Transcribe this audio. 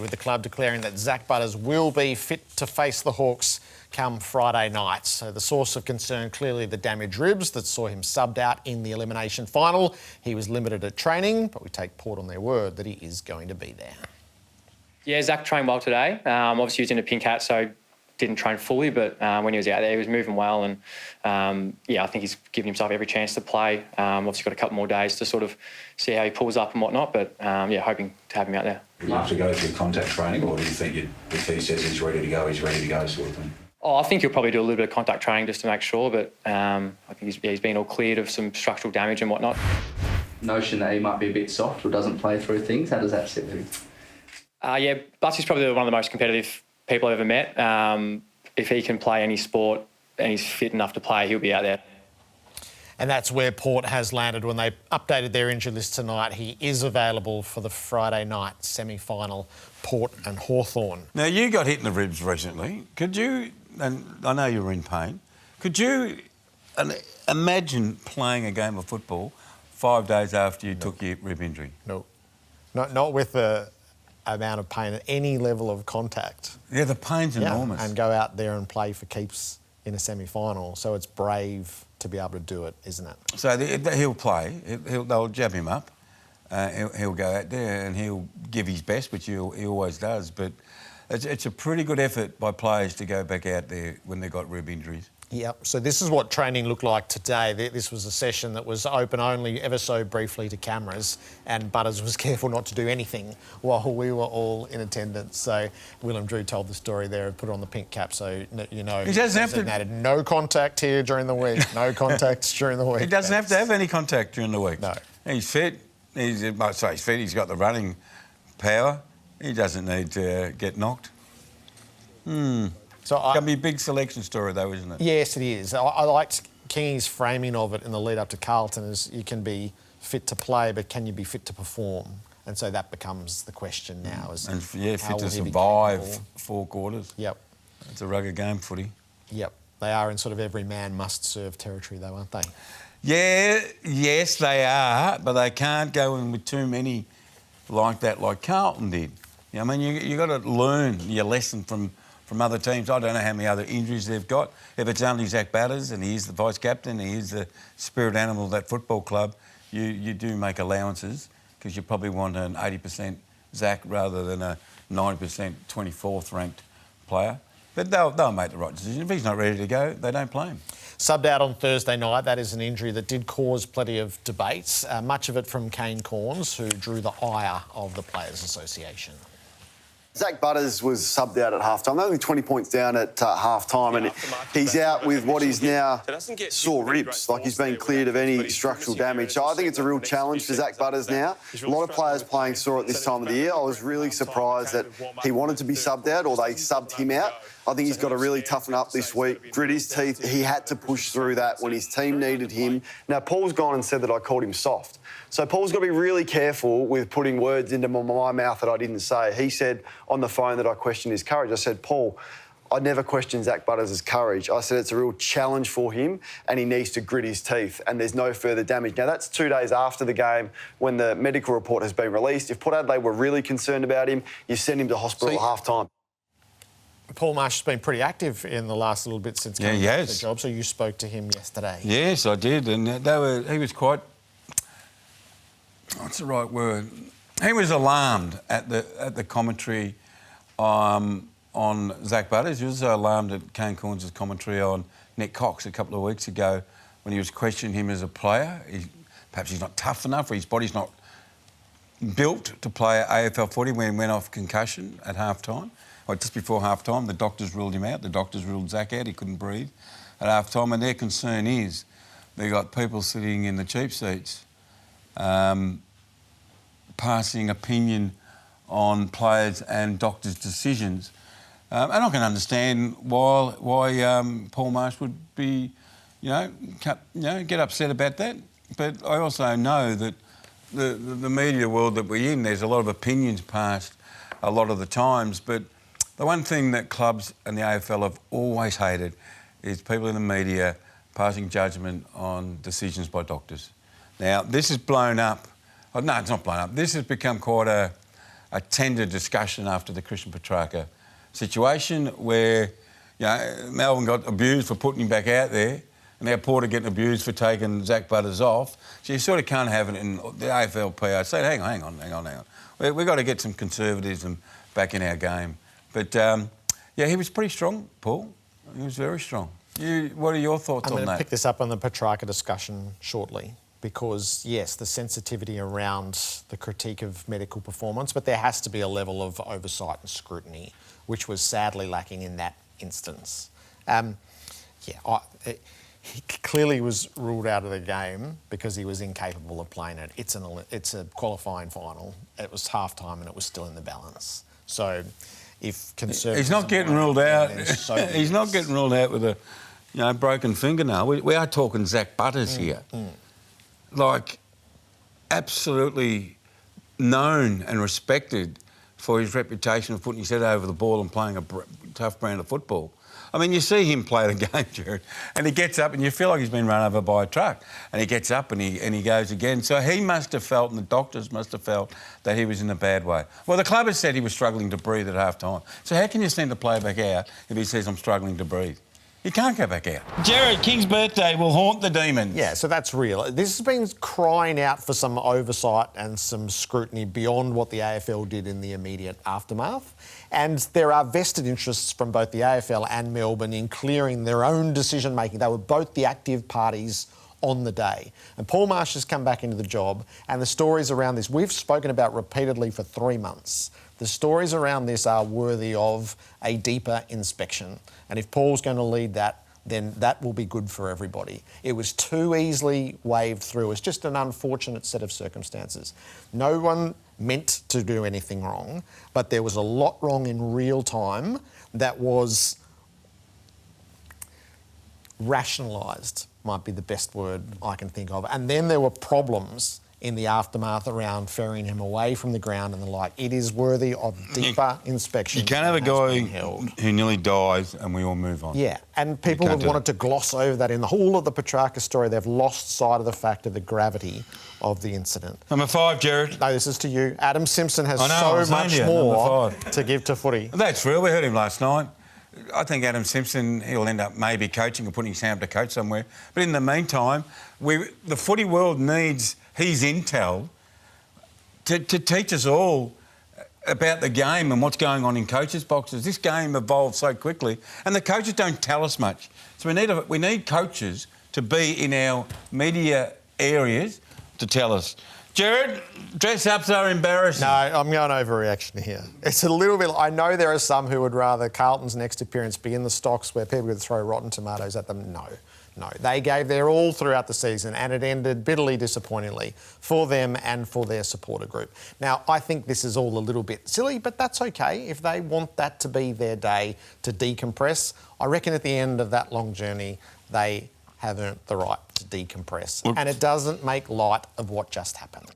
with the club declaring that Zak Butters will be fit to face the Hawks come Friday night. So the source of concern, clearly the damaged ribs that saw him subbed out in the elimination final. He was limited at training, but we take Port on their word that he is going to be there. Yeah, Zak trained well today. Obviously he was in a pink hat, so didn't train fully, but when he was out there, he was moving well, and I think he's given himself every chance to play. Obviously got a couple more days to sort of see how he pulls up and whatnot, but hoping to have him out there. Will you have to go through contact training, or do you think if he says he's ready to go sort of thing? I think he'll probably do a little bit of contact training just to make sure, but I think he's been all cleared of some structural damage and whatnot. Notion that he might be a bit soft or doesn't play through things, how does that sit with him? Butts is probably one of the most competitive people I've ever met. If he can play any sport and he's fit enough to play, he'll be out there. And that's where Port has landed when they updated their injury list tonight. He is available for the Friday night semi-final, Port and Hawthorn. Now, you got hit in the ribs recently. Could you, and I know you were in pain, could you imagine playing a game of football 5 days after you took your rib injury? No. Not with the amount of pain at any level of contact. Yeah, the pain's enormous. And go out there and play for keeps in a semi-final. So it's brave to be able to do it, isn't it? So he'll play. They'll jab him up. He'll go out there and he'll give his best, which he always does. But it's a pretty good effort by players to go back out there when they've got rib injuries. Yep. So this is what training looked like today. This was a session that was open only ever so briefly to cameras, and Butters was careful not to do anything while we were all in attendance. So Willem Drew told the story there and put it on the pink cap, so you know. He doesn't have to. No contact here during the week. No contacts during the week. He doesn't have to have any contact during the week. No. He's fit. He's fit. He's got the running power. He doesn't need to get knocked. So it's going to be a big selection story, though, isn't it? Yes, it is. I liked Kingy's framing of it in the lead up to Carlton as you can be fit to play, but can you be fit to perform? And so that becomes the question now. Fit to survive 4 quarters. Yep. It's a rugged game, footy. Yep. They are in sort of every man must serve territory, though, aren't they? Yeah, yes, they are, but they can't go in with too many like that, like Carlton did. You know, I mean, you got to learn your lesson from other teams. I don't know how many other injuries they've got. If it's only Zak Butters and he is the vice-captain, he is the spirit animal of that football club, you do make allowances because you probably want an 80% Zak rather than a 90% 24th ranked player. But they'll make the right decision. If he's not ready to go, they don't play him. Subbed out on Thursday night. That is an injury that did cause plenty of debates, much of it from Kane Cornes, who drew the ire of the Players Association. Zak Butters was subbed out at half-time. Only 20 points down at half-time, and he's out with what is now sore ribs. Like, he's been cleared of any structural damage. So I think it's a real challenge for Zak Butters now. A lot of players playing sore at this time of the year. I was really surprised that he wanted to be subbed out or they subbed him out. I think he's got to really toughen up this week, grit his teeth. He had to push through that when his team needed him. Now, Paul's gone and said that I called him soft. So Paul's got to be really careful with putting words into my mouth that I didn't say. He said on the phone that I questioned his courage. I said, Paul, I never questioned Zak Butters' courage. I said it's a real challenge for him and he needs to grit his teeth and there's no further damage. Now, that's 2 days after the game when the medical report has been released. If Port Adelaide were really concerned about him, you send him to hospital at half-time. Paul Marsh has been pretty active in the last little bit since coming to the job, so you spoke to him yesterday. Yes, I did, and he was quite... What's the right word? He was alarmed at the commentary on Zak Butters. He was also alarmed at Kane Cornes' commentary on Nick Cox a couple of weeks ago when he was questioning him as a player. Perhaps he's not tough enough or his body's not built to play AFL footy when he went off concussion at half-time. Well, just before half-time, the doctors ruled him out. The doctors ruled Zak out. He couldn't breathe at half-time. And their concern is they've got people sitting in the cheap seats passing opinion on players and doctors' decisions. And I can understand why Paul Marsh would be, get upset about that. But I also know that the media world that we're in, there's a lot of opinions passed a lot of the times, but the one thing that clubs and the AFL have always hated is people in the media passing judgment on decisions by doctors. Now, this has blown up. Oh, no, it's not blown up. This has become quite a tender discussion after the Christian Petracca situation where, Melbourne got abused for putting him back out there, and now Port are getting abused for taking Zak Butters off. So you sort of can't have it in the AFLPA. I said, hang on. We've got to get some conservatism back in our game. But, he was pretty strong, Paul. He was very strong. What are your thoughts on that? I'm going to pick this up on the Petracca discussion shortly because, yes, the sensitivity around the critique of medical performance, but there has to be a level of oversight and scrutiny, which was sadly lacking in that instance. He clearly was ruled out of the game because he was incapable of playing it. It's a qualifying final. It was half-time and it was still in the balance. So if conservatism... He's not getting ruled out. He's not this. getting ruled out with a broken fingernail. We are talking Zak Butters here. Like, absolutely known and respected for his reputation of putting his head over the ball and playing a tough brand of football. I mean, you see him play the game, Jared, and he gets up and you feel like he's been run over by a truck. And he gets up and he goes again. So he must have felt, and the doctors must have felt, that he was in a bad way. Well, the club has said he was struggling to breathe at half-time. So how can you send the player back out if he says, I'm struggling to breathe? He can't go back out. Jared, King's birthday will haunt the demons. Yeah, so that's real. This has been crying out for some oversight and some scrutiny beyond what the AFL did in the immediate aftermath. And there are vested interests from both the AFL and Melbourne in clearing their own decision-making. They were both the active parties on the day. And Paul Marsh has come back into the job, and the stories around this we've spoken about repeatedly for 3 months. The stories around this are worthy of a deeper inspection. And if Paul's going to lead that, then that will be good for everybody. It was too easily waved through. It's just an unfortunate set of circumstances. No one meant to do anything wrong, but there was a lot wrong in real time that was rationalised, might be the best word I can think of. And then there were problems in the aftermath around ferrying him away from the ground and the like. It is worthy of deeper inspection. You can't have a guy who nearly dies and we all move on. Yeah, and people have wanted to gloss over that. In the whole of the Petracca story, they've lost sight of the fact of the gravity of the incident. Number 5, Jared. No, this is to you. Adam Simpson has so much more to give to footy. That's real. We heard him last night. I think Adam Simpson, he'll end up maybe coaching or putting his hand up to coach somewhere. But in the meantime, the footy world needs his intel to teach us all about the game and what's going on in coaches' boxes. This game evolves so quickly, and the coaches don't tell us much. So we need coaches to be in our media areas to tell us. Jared, dress-ups are embarrassing. No, I'm going overreaction here. It's a little bit... I know there are some who would rather Carlton's next appearance be in the stocks where people would throw rotten tomatoes at them. No. They gave their all throughout the season and it ended bitterly disappointingly for them and for their supporter group. Now, I think this is all a little bit silly, but that's okay. If they want that to be their day to decompress, I reckon at the end of that long journey, they have earned the right to decompress. And it doesn't make light of what just happened.